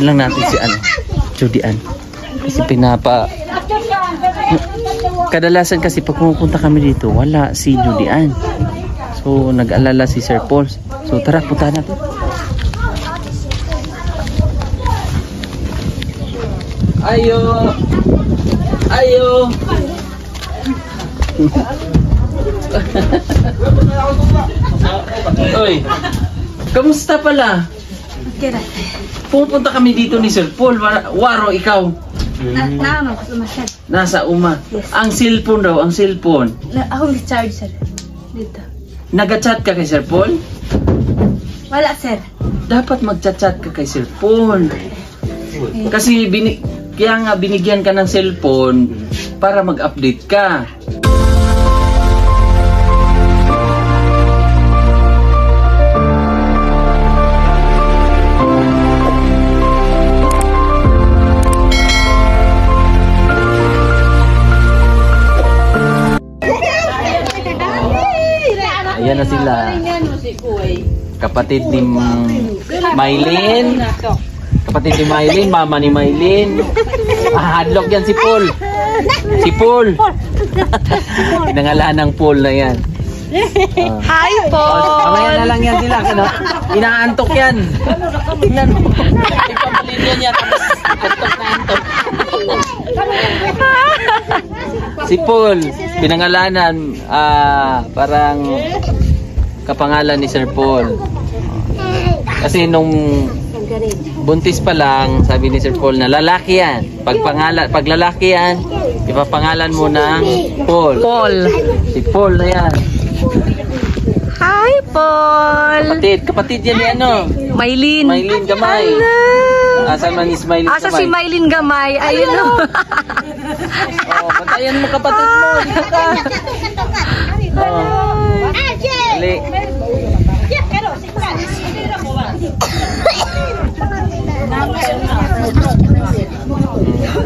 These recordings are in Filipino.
lang natin si Judian. Kasi kadalasan kasi pag pumupunta kami dito, wala si Judian. So nag-alala si Sir Paul. So tara, punta natin. Ayo. Oy. Kamusta pala? Pupunta kami dito ni Sir Paul. Waro, ikaw? Nasa uma. Yes. Ang cellphone daw, ang cellphone. Ako charge, sir. Dito. Nag-chat ka kay Sir Paul? Wala, sir. Dapat mag-chat ka kay Sir Paul. Kasi kaya nga binigyan ka ng cellphone para mag-update ka. Ayan na sila. Kapatid ni Maylin. Kapatid ni Maylin, mama ni Maylin. Hadlock yan si Paul. Si Paul. Pinangalan ng Paul na yan. Hi, Paul! Mamaya na lang yan sila. Ano? Inaantok yan. Tingnan mo. Ipapalin yan yan. Antok na antok. Si Paul, pinangalanan, parang kapangalan ni Sir Paul. Kasi nung buntis pa lang, sabi ni Sir Paul na lalaki yan. Pag lalaki yan, ipapangalan mo ng Paul. Si Paul na yan. Hi, Paul! Kapatid yan ni Maylin. Maylin Gamay. Asa man is Maylin Gamay? Asa si Maylin Gamay? Ayun o. Oh, patayan mo kapatid mo. Dito ka. Dali.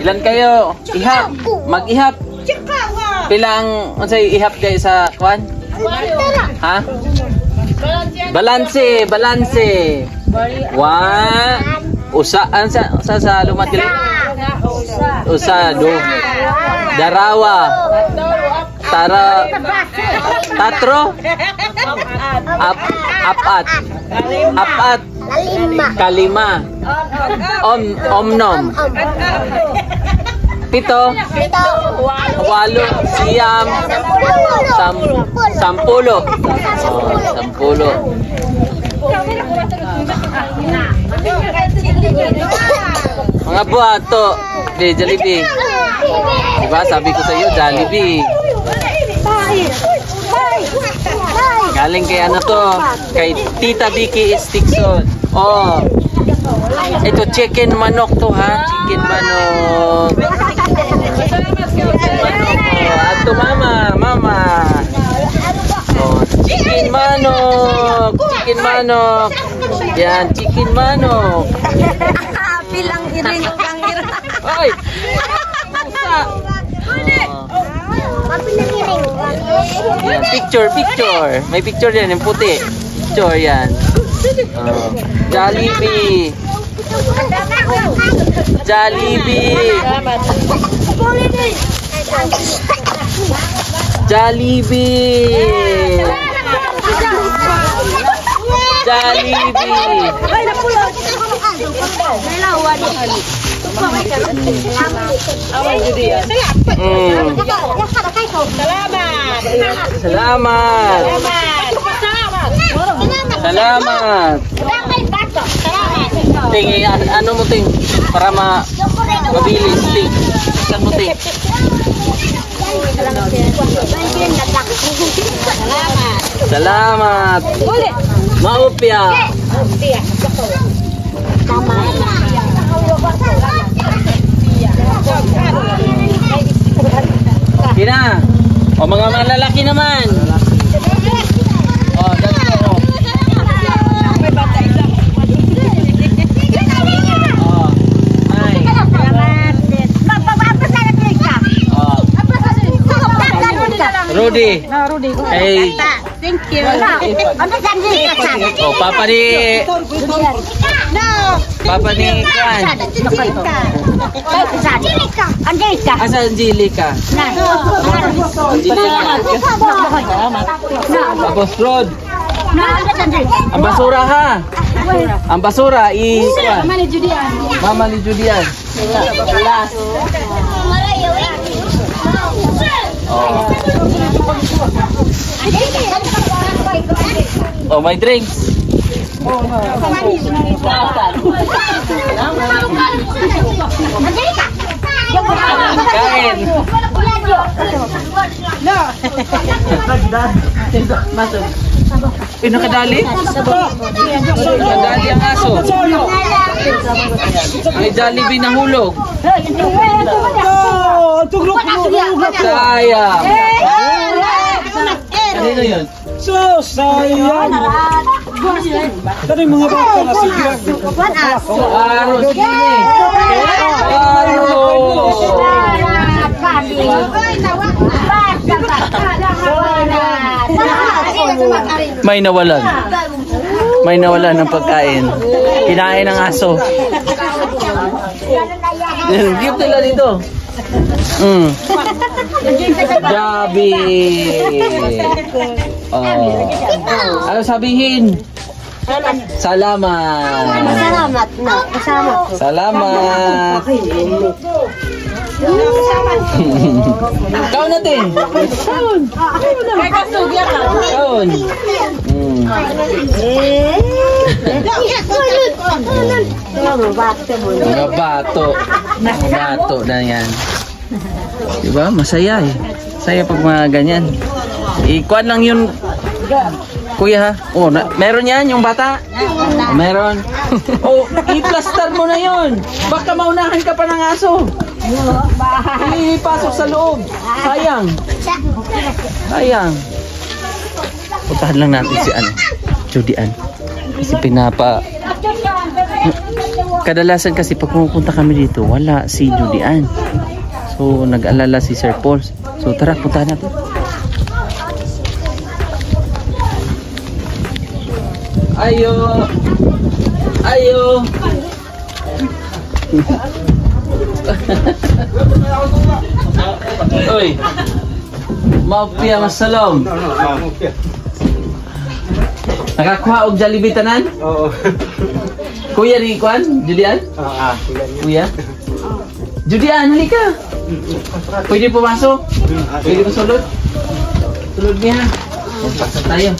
Ilan kayo? Ihap. Mag-ihap. Pilang, unsay ihap kayo sa kwan? Ha? Balanse. Sa lumat dili? Usado. Darawa. Tatro. Apat. Kalima. Omnom. Pito. Walo. Siyam. Sampulo. Sampulo. Mga buhato. Di, Jollibee. Diba, sabi ko sa iyo, Jollibee. Galing kay kay Tita Vicky Stickson. Oh. Ito chicken manok to ha, chicken manok. Ato mama. Oh, chicken manok. Yan, chicken manok. Pilang iring kang iring. Oy. Pusa. Yan, picture. May picture yan, yung puti. Picture yan. Jollibee. Salamat. Ting, ano mo ting para mabilis ting. Saan mo ting? Salamat. Maupya. Kina. O mga malalaki naman. Oh, that's it. Rudy. Rudy. Hey, Thank you. Oh, Papa ni Kwan. Asa Angelica? Tapos Rod. Ang basura ha. Ang basura Mama ni Judian. Oh, my drinks. Kain. Pinakadali? Nakadali ang aso. May Jollibee na hulog. Sayang. Kanino yun? So, sayang. Tadi mga bata na sige. Aro, sige. Aro. May nawalan. May nawalan ng pagkain. Kinain ng aso. Gift nila dito. Gabi. Oh. Ano sabihin? Salamat. Salamat na. Salamat. Kaon natin. Kaon. Mga bato na yan. Diba? Masaya eh. Masaya pag mga ganyan. Ikuan lang yun. Kuya ha? Oh, meron yan yung bata? Meron. Oh, i-plaster mo na yun. Baka maunahan ka pa ng aso. Ipasok sa loob. Sayang. Sayang. Puntahan lang natin si Judian. Kasi kadalasan kasi pag pumunta kami dito, wala si Judian. So, nag-alala si Sir Paul. So, tara, puntahan natin. Ayo. Oy. Maupia masalom. Nakakuha og Jollibee tanan? Oo. Kuya ni Kwan, Judian? Kuya. Judian, halika. Pwede pumasok? Pwede masulod? Sulod niya. Pasok tayo.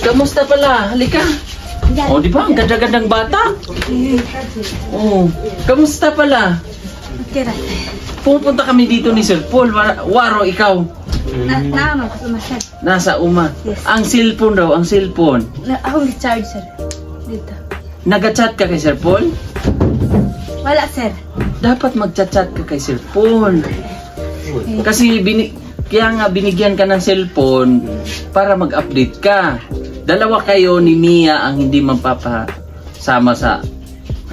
Kamusta pala? Halika. Oh, di ba? Ang ganda-gandang bata. Oh, kamusta pala? Pupunta kami dito ni Sir Paul. Waro, ikaw. Nasa uma. Yes. Ang cellphone daw, ang cellphone. Ako recharge, sir. Dito. Nag-chat ka kay Sir Paul? Wala, sir. Dapat mag-chat ka kay Sir Paul. Kasi kaya nga binigyan ka ng cellphone para mag-update ka. Dalawa kayo ni Mia ang hindi magpapasama sa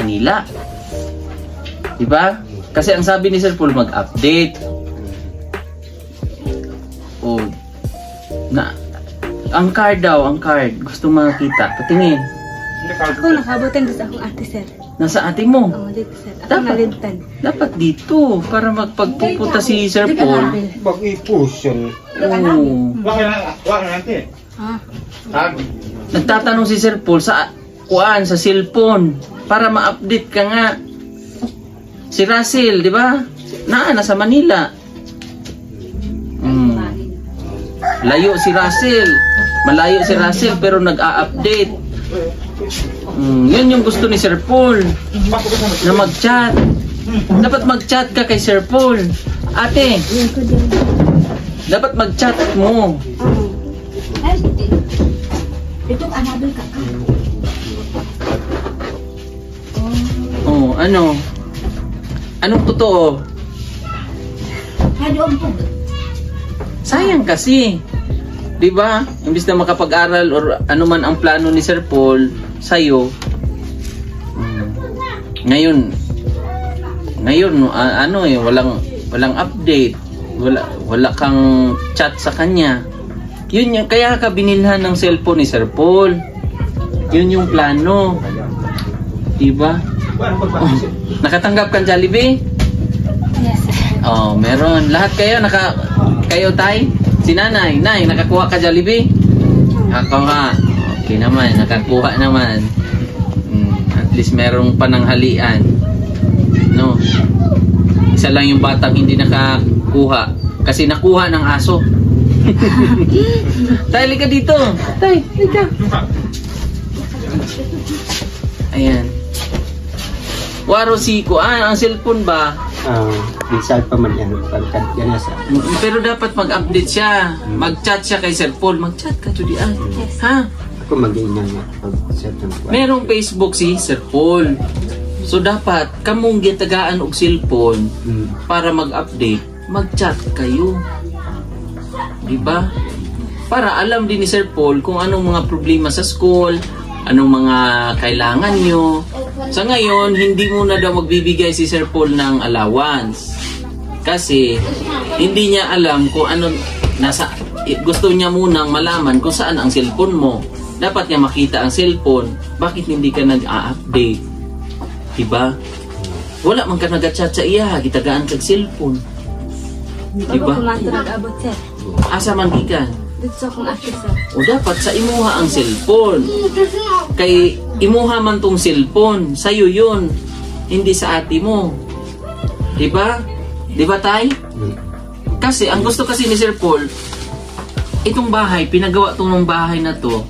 Manila. Diba? Kasi ang sabi ni Sir Paul mag-update. Oh, ang card daw, ang card. Gusto makita. Patingin. Ako nakabutan sa akong ate, sir. Nasa ate mo. Oo, dito, sir. Ako nalintan. Dapat dito para magpagpupunta si Sir Paul. Mag-i-push yan. Oh. Nagtatanong si Sir Paul sa cellphone para ma-update ka nga. Si Russell, di ba? Nasa Manila. Layo si Russell. Malayo si Russell pero nag-a-update. Yun yung gusto ni Sir Paul. Na mag-chat. Dapat mag-chat ka kay Sir Paul. Ate, dapat mag-chat mo. Oh, ano? Anong totoo? Sayang kasi. 'Di ba? Imbis na makapag-aral or ano man ang plano ni Sir Paul sa'yo. Ngayon walang update. wala kang chat sa kanya. Yun yung, kaya ka binilhan ng cellphone ni Sir Paul. Yun yung plano. Diba? Nakatanggap kang Jollibee? Yes, sir. Oh, meron. Lahat kayo, kayo tay? Si nanay, nakakuha ka Jollibee? Ako nga. Okay naman, nakakuha naman. At least merong pananghalian. No? Isa lang yung batang hindi nakakuha. Kasi nakuha ng aso. Tay, lika dito. Tay, lika. Ayan. Waro si Kuan, ang cellphone ba? Minsan pa man yan. Pagkat yan nasa. Pero dapat mag-update siya. Mag-chat siya kay Sir Paul. Mag-chat ka, Julian. Yes. Ha? Ako mag-iinang nga. Pag-set ng kuwan. Merong Facebook si Sir Paul. So dapat, kamong gitagaan og cellphone para mag-update, mag-chat kayo. Diba? Para alam din ni Sir Paul kung anong mga problema sa school, anong mga kailangan nyo. Sa ngayon, hindi muna daw magbibigay si Sir Paul ng allowance. Kasi, hindi niya alam kung ano, gusto niya munang malaman kung saan ang cellphone mo. Dapat niya makita ang cellphone. Bakit hindi ka nag-update? Diba? Wala man ka nag-chat sa iya, gitagaan kag cellphone. Bago kumanto nag-abot, sir. Asa man gikan? Dito sa akong ate, sir. O dapat sa imuha ang cellphone. Kay imuha man tong cellphone, sa'yo yun. Hindi sa ate mo. Diba? Diba tay? Kasi ang gusto kasi ni Sir Paul, itong bahay, pinagawa tong ng bahay na to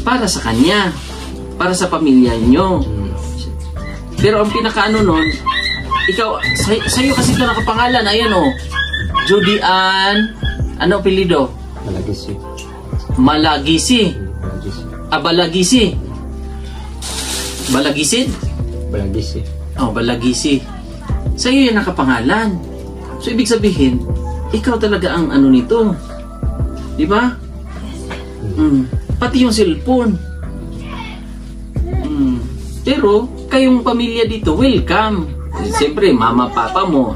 para sa kanya. Para sa pamilya nyo. Pero ang pinakaano nun, ikaw, sa'yo kasi ito nakapangalan, ayan o. Judy Ann, ano apelido? Malagisi. Malagisi. Balagisi. Balagisid? Balagisi. Oh, Balagisi. Sa'yo yan nakapangalan. So, ibig sabihin, ikaw talaga ang ano nito. Di ba? Pati yung cellphone. Pero, kayong pamilya dito, welcome. Siyempre, mama, papa mo.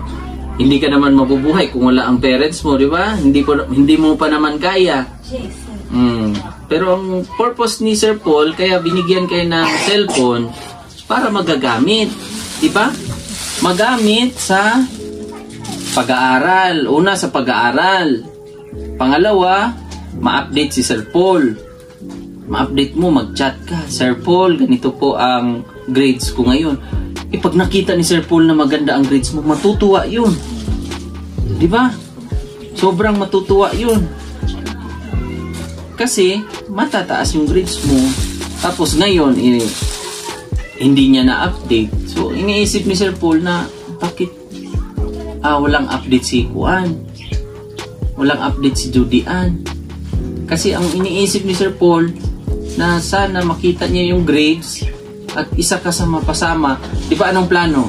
Hindi ka naman mabubuhay kung wala ang parents mo, di ba? Hindi mo pa naman kaya. Yes, sir. Pero ang purpose ni Sir Paul, kaya binigyan kayo ng cellphone para magagamit. Di ba? Magamit sa pag-aaral. Una, sa pag-aaral. Pangalawa, ma-update si Sir Paul. Ma-update mo, mag-chat ka. Sir Paul, ganito po ang grades ko ngayon. Pag nakita ni Sir Paul na maganda ang grades mo, matutuwa yun. Di ba? Sobrang matutuwa yun. Kasi, matataas yung grades mo. Tapos ngayon, hindi niya na-update. So, iniisip ni Sir Paul na, bakit walang update si Kuan? Walang update si Judy Ann? Kasi ang iniisip ni Sir Paul, na sana makita niya yung grades at isa ka sa mapasama. Di ba anong plano?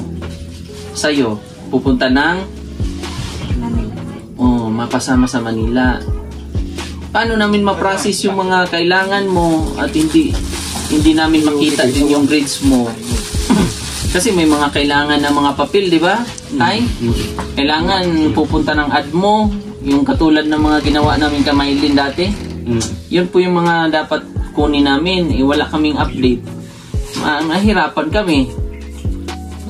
Sa'yo, pupunta ng mapasama sa Manila. Paano namin ma-process yung mga kailangan mo at hindi namin makita din yung grades mo? Kasi may mga kailangan na mga papel, di ba? Tay? Kailangan pupunta ng ADMO, yung katulad ng mga ginawa namin kamailin dati. Yun po yung mga dapat kunin namin. Wala kaming update. Mahirapan kami.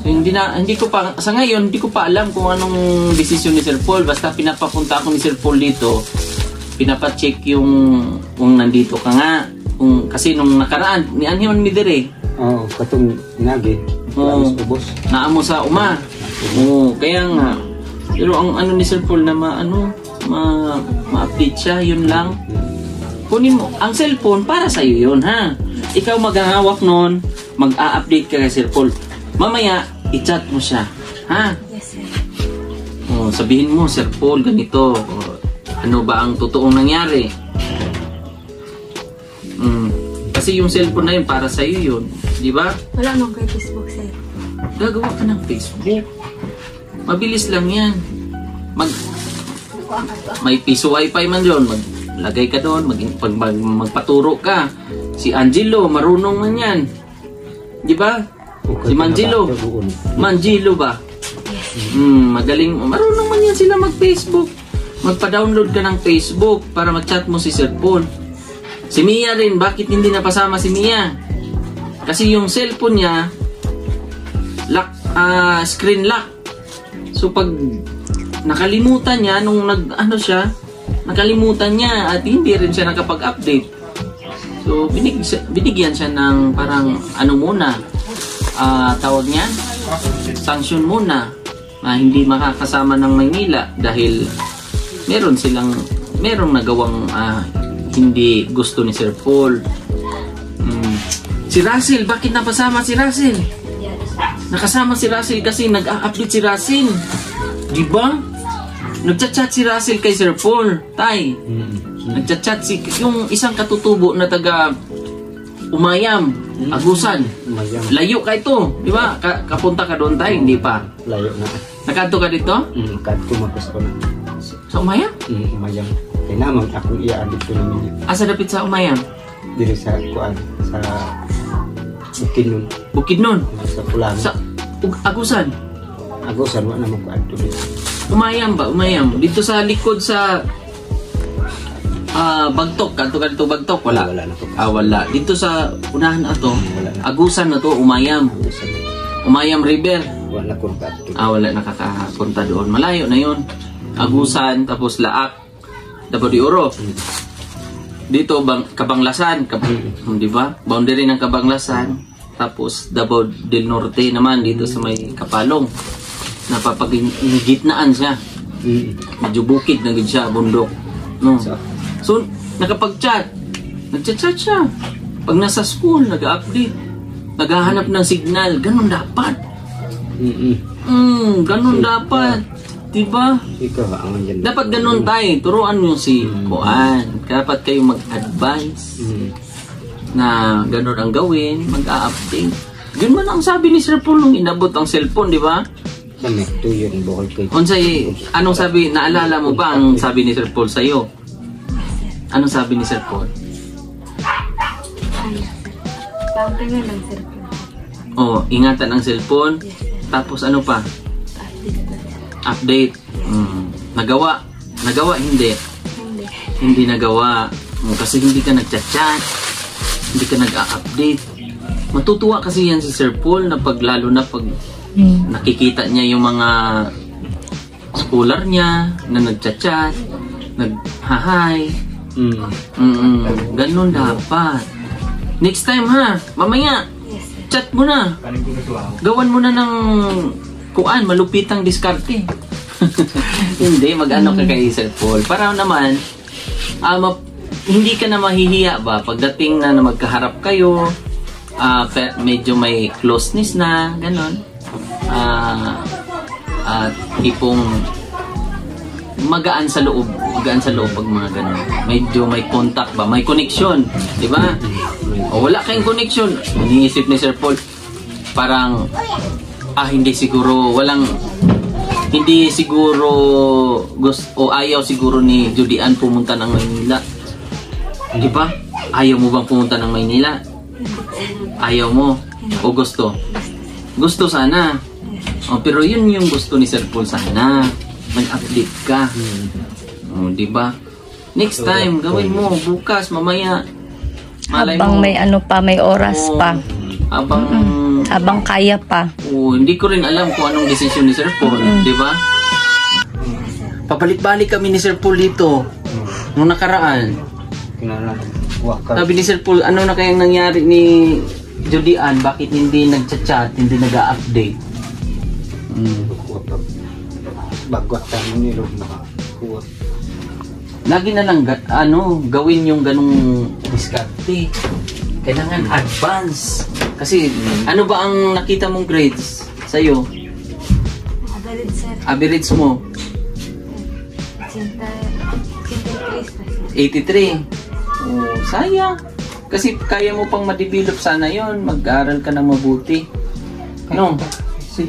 So, hindi ko pa, sa ngayon, hindi ko pa alam kung anong desisyon ni Sir Paul. Basta pinapapunta ako ni Sir Paul dito, pinapacheck yung kung nandito ka nga. Kasi nung nakaraan, ni Anhiman Midere. Katong nagi. Ubos. Naamo sa uma. Kaya nga. Pero ang ano ni Sir Paul na ma-update siya, yun lang. Kunin mo, ang cellphone para sa'yo yun, ha? Ikaw maghahawak nun, mag-a-update ka kay Sir Paul. Mamaya, i-chat mo siya, ha? Yes, sir. Sabihin mo, Sir Paul, ganito. Ano ba ang totoong nangyari? Kasi yung cellphone na yun, para sa'yo yun. Di ba? Wala nang kay Facebook, sir. Gagawa ka ng Facebook. Mabilis lang yan. May piso wifi man doon. Maglagay ka doon. Magpaturo ka. Si Angelo, marunong man yan. Di ba? Si Manjilo. Manjilo ba? Magaling. Marunong man yan sila mag-Facebook. magpa-download ka ng Facebook para mag-chat mo si Sir Paul. Si Mia rin, bakit hindi napasama si Mia? Kasi yung cellphone niya, lock, screen lock. So pag nakalimutan niya, nung nakalimutan niya at hindi rin siya nakapag-update. So binigyan siya ng parang muna, tawag niya, sanction muna. Hindi makakasama ng Maynila dahil merong nagawang hindi gusto ni Sir Paul. Si Russell, bakit napasama si Russell? Nakasama si Russell kasi nag-update si Russell. Diba? Nagchat-chat si Russell kay Sir Paul. Tay. Nagchat-chat yung isang katutubo na taga Umayam, Agusan. Layo ka ito. Diba? Kapunta ka doon, Tay. Hindi pa. Layo na. Nakadto ka dito? Kadto mapos ko na. Sa Umayam? Umayam. Kaya naman akong i-adit ko namin yun. Asa dapit sa Umayam? Dili sa kuan, sa Bukidnon. Bukidnon? Sa Pulang. Sa Agusan? Agusan, wala naman kuan to dito. Umayam ba? Umayam. Dito sa likod sa Bagtok. Kanto ka dito Bagtok? Wala. Wala na po. Wala. Dito sa unahan na to, Wala na. Agusan na to, Umayam. Agusan. Umayam River. Wala ko kadto. Wala nakakapunta doon. Malayo na yun. Agusan, tapos Laak, Davao de Oro. Dito, Kabanglasan. Di ba? Boundary ng Kabanglasan. Tapos Davao del Norte naman, dito sa may Kapalong. Napapagitnaan siya. Medyo bukid na siya, bundok. No. So, nakapag-chat. Nag-chat siya. Pag nasa school, nag-update. Naghahanap ng signal. Ganun dapat. Ganun dapat. Diba? Ikaw, ang yan. Dapat ganun tayo. Turuan nyo si Kuan. Dapat kayo mag-advise na ganun ang gawin, mag-a-update. Yun man ang sabi ni Sir Paul nung inabot ang cellphone, di ba? Kami, tuyo yung bukol ko. Anong sabi, naalala mo ba ang sabi ni Sir Paul sa'yo? Anong sabi ni Sir Paul? Pampingan ng cellphone. Ingatan ang cellphone. Tapos ano pa? Update. Nagawa. Nagawa, hindi. Hindi nagawa. Kasi hindi ka nag-chat-chat. Hindi ka nag-update. Matutuwa kasi yan si Sir Paul na lalo na pag nakikita niya yung mga scholar niya na nag-chat-chat, nag-hi. Ganun dapat. Next time ha, mamaya, chat mo na. Gawan mo na ng kuan, malupitang diskarte. Hindi, mag-ano ka kay Sir Paul. Para naman, hindi ka na mahihiya ba pagdating na magkaharap kayo, medyo may closeness na, ganon. Tipong magaan sa loob pag mga ganon. Medyo may contact ba, may connection, di ba? O wala kayong connection, iniisip ni Sir Paul, parang hindi siguro gusto o ayaw siguro ni Judy Ann pumunta ng Maynila. Di ba? Ayaw mo bang pumunta ng Maynila? Ayaw mo? O gusto? Gusto sana. Pero yun yung gusto ni Sir Paul sana. Mag-update ka. Di ba? Next time, gawin mo. Bukas, mamaya. Habang may may oras pa. Habang kaya pa. Hindi ko rin alam kung anong desisyon ni Sir Paul, di ba? Pabalik-balik kami ni Sir Paul dito. Nung nakaraan. Sabi ni Sir Paul, ano na kayang nangyari ni Judy Ann? Bakit hindi nag-chat, hindi nag-update? Bagwat tayo nilo na. Lagi na lang gawin yung ganung diskarte. Kailangan advance. Kasi ano ba ang nakita mong grades sa'yo? Average, sir. Average mo? 83. Sayang. Kasi kaya mo pang ma-develop sana yon. Mag-aaral ka na mabuti. No? Si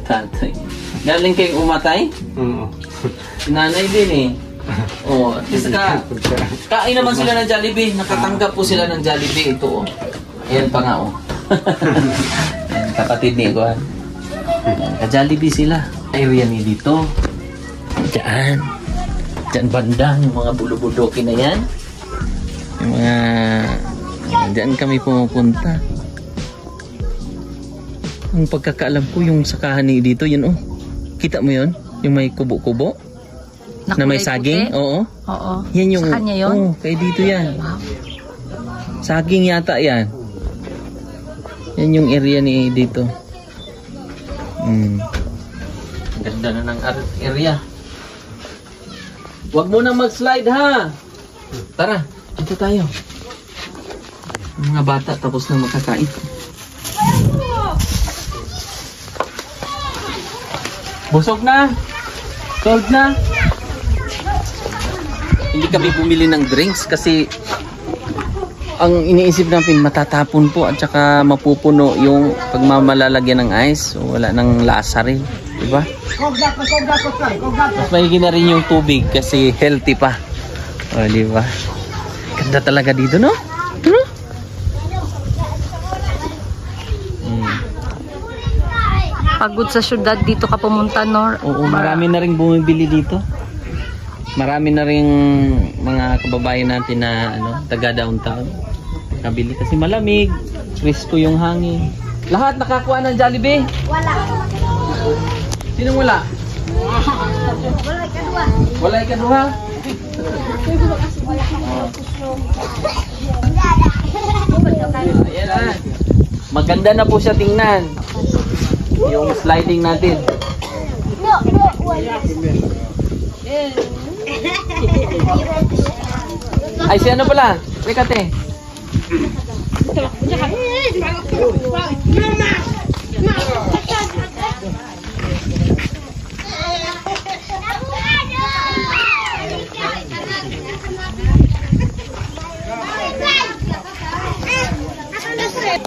tatay. Galing kayong umatay? Si nanay din eh. At least kain naman sila ng Jollibee. Nakatanggap po sila ng Jollibee. Ito Ayan pa nga Kapatid ni Iguan. Ka-Jollibee sila. Area ni dito. Diyan. Diyan banda, yung mga bulubudoki na yan. Yung mga... Diyan kami pumupunta. Ang pagkakaalam ko, yung sakahan ni dito, yun oh. Kita mo yun? Yung may kubo-kubo? Na may saging? Oo. Oo. Yan yung... Sa kanya yun? Oo, kay dito yan. Saging yata yan. Yan yung area ni dito. Ang ganda na ng area. Huwag mo nang mag-slide ha. Tara, dito tayo. Ang mga bata tapos na makakain. Busog na? Cold na? Hindi kami bumili ng drinks kasi ang iniisip namin matatapon po at saka mapupuno yung pagmamalalagyan ng ice. So, wala nang lasa rin. Diba? Mas mahigin na rin yung tubig kasi healthy pa. O, diba? Ganda talaga dito, no? Ano? Pagod sa syudad, dito ka pumunta, Nor. Oo, marami na rin bumibili dito. Marami na rin mga kababayan natin na taga downtown. Nakabili kasi malamig, fresco yung hangin. Lahat nakakuha ng Jollibee? Wala. Sinong wala? Wala ikaduha. Wala ikaduha? Ayan na. Maganda na po siya tingnan. Yung sliding natin. Ay, si ano pala? Rekate.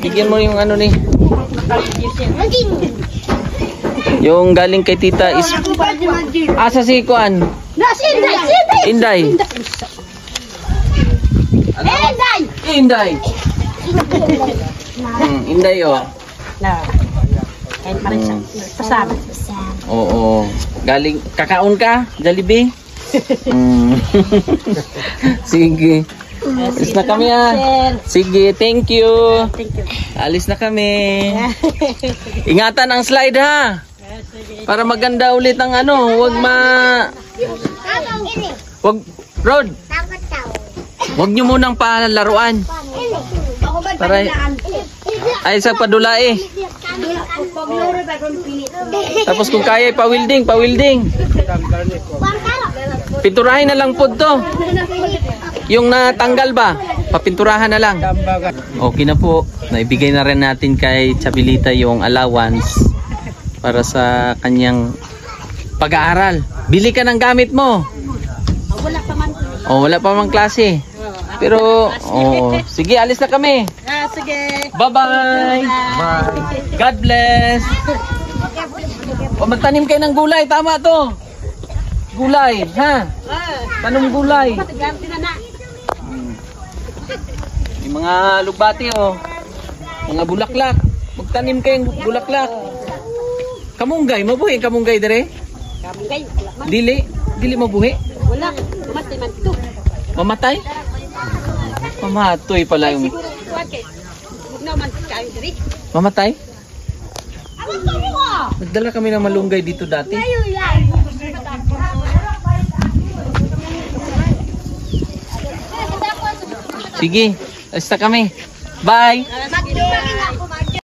Bigyan mo yung ano ni. Yung galing kay tita is asa si Kuan? Inday. Inday. Inday oh. Oo. Galing kakaon ka? Jollibee? Sige. Alis na kami Sige, thank you. Alis na kami. Ingatan ang slide ha. Para maganda ulit ang huwag Wag Rod. Wag nyo munang palaruan. Para ay sa padula Tapos kung kaya pa-wielding. Pinturahin na lang po to. Yung natanggal ba? Papinturahan na lang. Okay na po. Naibigay na rin natin kay Chabilita yung allowance para sa kanyang pag-aaral. Bili ka ng gamit mo. Wala pa man klase. Pero, sige, alis na kami. Sige. Bye-bye. God bless. Magtanim kayo ng gulay. Tama to. Gulay, ha? Tanong gulay. Yung mga lugbati, mga bulaklak. Magtanim kayong bulaklak. Kamunggay, mabuhi kamunggay dire? Kamunggay. Dili mabuhi? Wala, mamatay man ito. Mamatay? Mamatoy pala yung... Mamatay? Nagdala kami ng malunggay dito dati. Sige, alis na kami. Bye!